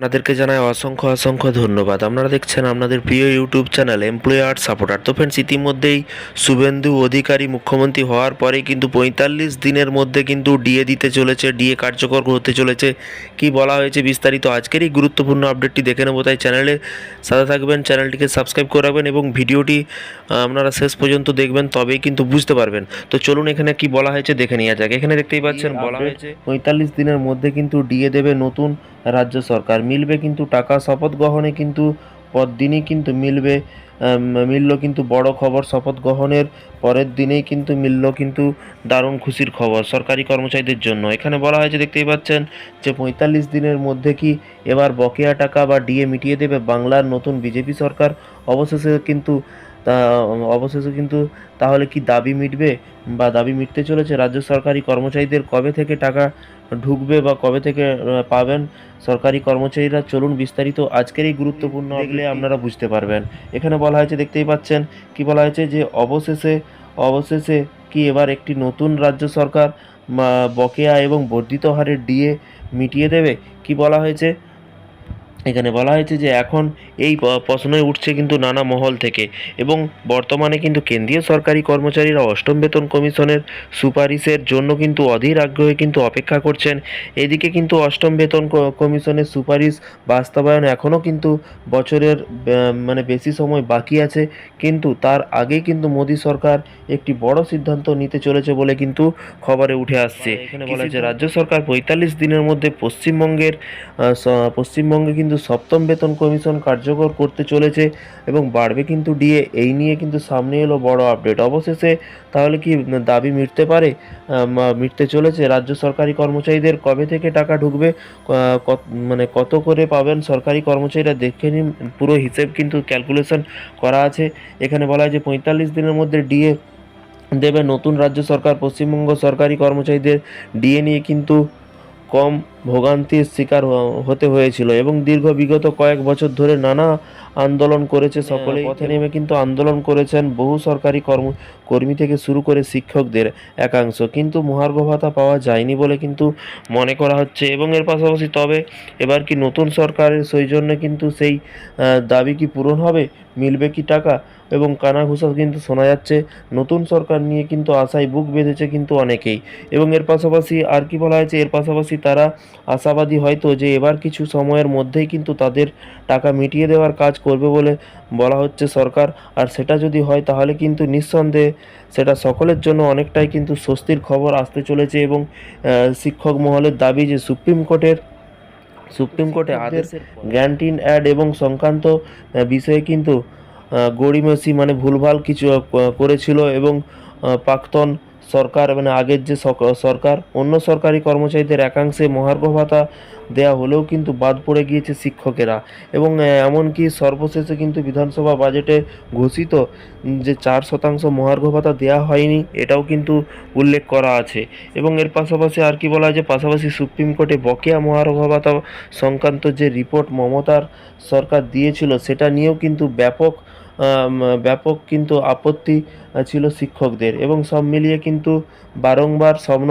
আপনাদেরকে জানাই অসংখ্য অসংখ্য ধন্যবাদ। আপনারা দেখছেন আপনাদের প্রিয় ইউটিউব চ্যানেল এমপ্লয়ার সাপোর্টার। তো ফ্রেন্ডস, ইতিমধ্যেই শুভেন্দু অধিকারী মুখ্যমন্ত্রী হওয়ার পরে কিন্তু ৪৫ দিনের মধ্যে কিন্তু ডিএ দিতে চলেছে, ডিএ কার্যকর হতে চলেছে। কি বলা হয়েছে বিস্তারিত আজকের এই গুরুত্বপূর্ণ আপডেটটি দেখে নেব। তাই চ্যানেলে সাথে থাকবেন, চ্যানেলটিকে সাবস্ক্রাইব করে রাখবেন এবং ভিডিওটি আপনারা শেষ পর্যন্ত দেখবেন, তবেই কিন্তু বুঝতে পারবেন। তো চলুন এখানে কি বলা হয়েছে দেখে নেওয়া যাক। এখানে দেখতেই পাচ্ছেন বলা হয়েছে ৪৫ দিনের মধ্যে কিন্তু ডিএ দেবে নতুন রাজ্য সরকার। মিলবে কিন্তু টাকা, শপথ গ্রহণে কিন্তু পরদিনই কিন্তু মিলল কিন্তু বড় খবর। শপথ গ্রহণের পরের দিনেই কিন্তু মিলল কিন্তু দারুণ খুশির খবর সরকারি কর্মচারীদের জন্য। এখানে বলা হয়েছে দেখতেই পাচ্ছেন যে ৪৫ দিনের মধ্যে কি এবার বকেয়া টাকা বা ডিএ মিটিয়ে দেবে বাংলার নতুন বিজেপি সরকার। অবশেষে কিন্তু তাহলে কি দাবি মিটবে বা দাবি মিটতে চলেছে রাজ্য সরকারি কর্মচারীদের? কবে থেকে টাকা ঢুকবে বা কবে থেকে পাবেন সরকারি কর্মচারীরা? চলুন বিস্তারিত আজকের এই গুরুত্বপূর্ণ দেখলে আপনারা বুঝতে পারবেন। এখানে বলা হয়েছে দেখতেই পাচ্ছেন কি বলা হয়েছে যে অবশেষে কি এবার একটি নতুন রাজ্য সরকার বকেয়া এবং বর্ধিত হারে ডিএ মিটিয়ে দেবে। কি বলা হয়েছে এখানে বলা হয়েছে যে এখন এই প্রশ্নই উঠছে কিন্তু নানা মহল থেকে, এবং বর্তমানে কিন্তু কেন্দ্রীয় সরকারি কর্মচারীরা অষ্টম বেতন কমিশনের সুপারিশের জন্য কিন্তু অধীর আগ্রহে কিন্তু অপেক্ষা করছেন। এদিকে কিন্তু অষ্টম বেতন কমিশনের সুপারিশ বাস্তবায়ন এখনও কিন্তু বছরের বেশি সময় বাকি আছে, কিন্তু তার আগেই কিন্তু মোদী সরকার একটি বড় সিদ্ধান্ত নিতে চলেছে বলে কিন্তু খবরে উঠে আসছে। এখানে বলা হয়েছে রাজ্য সরকার ৪৫ দিনের মধ্যে পশ্চিমবঙ্গে কিন্তু সপ্তম বেতন কমিশন কার্যকর করতে চলেছে এবং বাড়বে কিন্তু ডিএ। এই নিয়ে কিন্তু সামনে এলো বড় আপডেট। অবশেষে তাহলে কি দাবি মিটতে চলেছে রাজ্য সরকারি কর্মচারীদের? কবে থেকে টাকা ঢুকবে, কত করে পাবেন সরকারি কর্মচারীরা? দেখে নিন, পুরো হিসেব কিন্তু ক্যালকুলেশন করা আছে। এখানে বলা হয় যে ৪৫ দিনের মধ্যে ডিএ দেবে নতুন রাজ্য সরকার। পশ্চিমবঙ্গ সরকারি কর্মচারীদের ডিএ নিয়ে কিন্তু কম ভোগান্তির শিকার হতে হয়েছিল এবং বিগত কয়েক বছর ধরে নানা আন্দোলন করেছে সকলেই। পথে নেমে কিন্তু আন্দোলন করেছেন বহু সরকারি কর্মী থেকে শুরু করে শিক্ষকদের একাংশ, কিন্তু মহার্ঘ ভাতা পাওয়া যায়নি বলে কিন্তু মনে করা হচ্ছে। এবং এর পাশাপাশি তবে এবার কি নতুন সরকারের সৌজন্যে কিন্তু সেই দাবি কি পূরণ হবে? মিলবে কি টাকা? এবং কানাঘুষা কিন্তু শোনা যাচ্ছে। নতুন সরকার নিয়ে কিন্তু আশায় বুক বেঁধেছে কিন্তু অনেকেই। এবং এর পাশাপাশি আর কি বলা হয়েছে, এর পাশাপাশি তারা আশাবাদী হয়তো যে এবার কিছু সময়ের মধ্যেই কিন্তু তাদের টাকা মিটিয়ে দেওয়ার কাজ করবে বলে বলা হচ্ছে সরকার। আর সেটা যদি হয় তাহলে কিন্তু নিঃসন্দেহে সেটা সকলের জন্য অনেকটাই কিন্তু স্বস্তির খবর আসতে চলেছে। এবং শিক্ষক মহলের দাবি যে সুপ্রিম কোর্টে আদেশের গ্যারান্টি অ্যাড এবং সংক্রান্ত বিষয়ে কিন্তু গড়িমসি ভুলভাল কিছু করেছিল এবং প্রাক্তন সরকার আগের যে সরকার অন্য সরকারি কর্মচারীদের একাংশে মহার্ঘ ভাতা দেয়া হলেও কিন্তু বাদ পড়ে গিয়েছে শিক্ষকেরা। এবং এমনকি সর্বশেষে কিন্তু বিধানসভা বাজেটে ঘোষিত যে 4% মহার্ঘ ভাতা দেওয়া হয়নি, এটাও কিন্তু উল্লেখ করা আছে। এবং এর পাশাপাশি আর কি বলা হয় যে পাশাপাশি সুপ্রিম কোর্টে বকেয়া মহার্ঘ ভাতা সংক্রান্ত যে রিপোর্ট মমতার সরকার দিয়েছিল সেটা নিয়েও কিন্তু ব্যাপক কিন্তু আপত্তি ছিল শিক্ষকদের। এবং সব মিলিয়ে কিন্তু বারংবার স্বপ্ন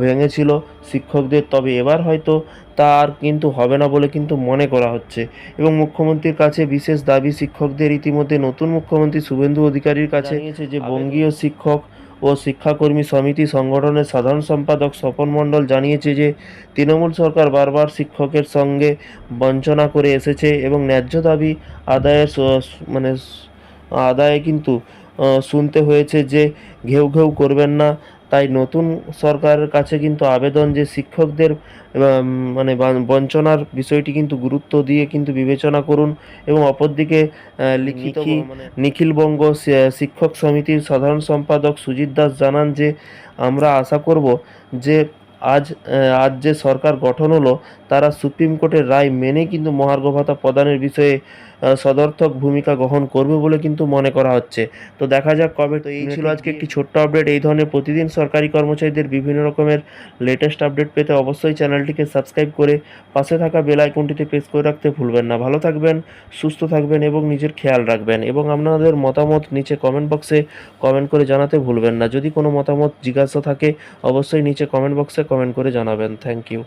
ভেঙেছিল শিক্ষকদের। তবে এবার হয়তো তা আর কিন্তু হবে না বলে কিন্তু মনে করা হচ্ছে। এবং মুখ্যমন্ত্রীর কাছে বিশেষ দাবি শিক্ষকদের। ইতিমধ্যে নতুন মুখ্যমন্ত্রী শুভেন্দু অধিকারীর কাছে জানিয়েছে যে বঙ্গীয় শিক্ষক ও শিক্ষাকর্মী সমিতি সংগঠনের সাধারণ সম্পাদক স্বপন মণ্ডল জানিয়েছে যে তৃণমূল সরকার বারবার শিক্ষকের সঙ্গে বঞ্চনা করে এসেছে এবং ন্যায্য দাবি আদায়ে কিন্তু শুনতে হয়েছে যে ঘেউ ঘেউ করবেন না। তাই নতুন সরকারের কাছে কিন্তু আবেদন যে শিক্ষকদের বঞ্চনার বিষয়টি কিন্তু গুরুত্ব দিয়ে কিন্তু বিবেচনা করুন। এবং অপরদিকে নিখিলবঙ্গ শিক্ষক সমিতির সাধারণ সম্পাদক সুজিত দাস জানান যে আমরা আশা করব যে আজ যে সরকার গঠন হলো তারা সুপ্রিম কোর্টের রায় মেনে কিন্তু মহার্ঘ ভাতা প্রদানের বিষয়ে সদর্থক ভূমিকা গ্রহণ করবে বলে কিন্তু মনে করা হচ্ছে। তো দেখা যাক কবে। তো এই ছিল আজকে একটি ছোট্ট আপডেট। এই ধরনের প্রতিদিন সরকারি কর্মচারীদের বিভিন্ন রকমের লেটেস্ট আপডেট পেতে অবশ্যই চ্যানেলটিকে সাবস্ক্রাইব করে পাশে থাকা বেল আইকনটিতে প্রেস করে রাখতে ভুলবেন না। ভালো থাকবেন, সুস্থ থাকবেন এবং নিজের খেয়াল রাখবেন। এবং আপনাদের মতামত নিচে কমেন্ট বক্সে কমেন্ট করে জানাতে ভুলবেন না। যদি কোনো মতামত জিজ্ঞাসা থাকে অবশ্যই নিচে কমেন্ট বক্সে কমেন্ট করে জানাবেন। Thank you.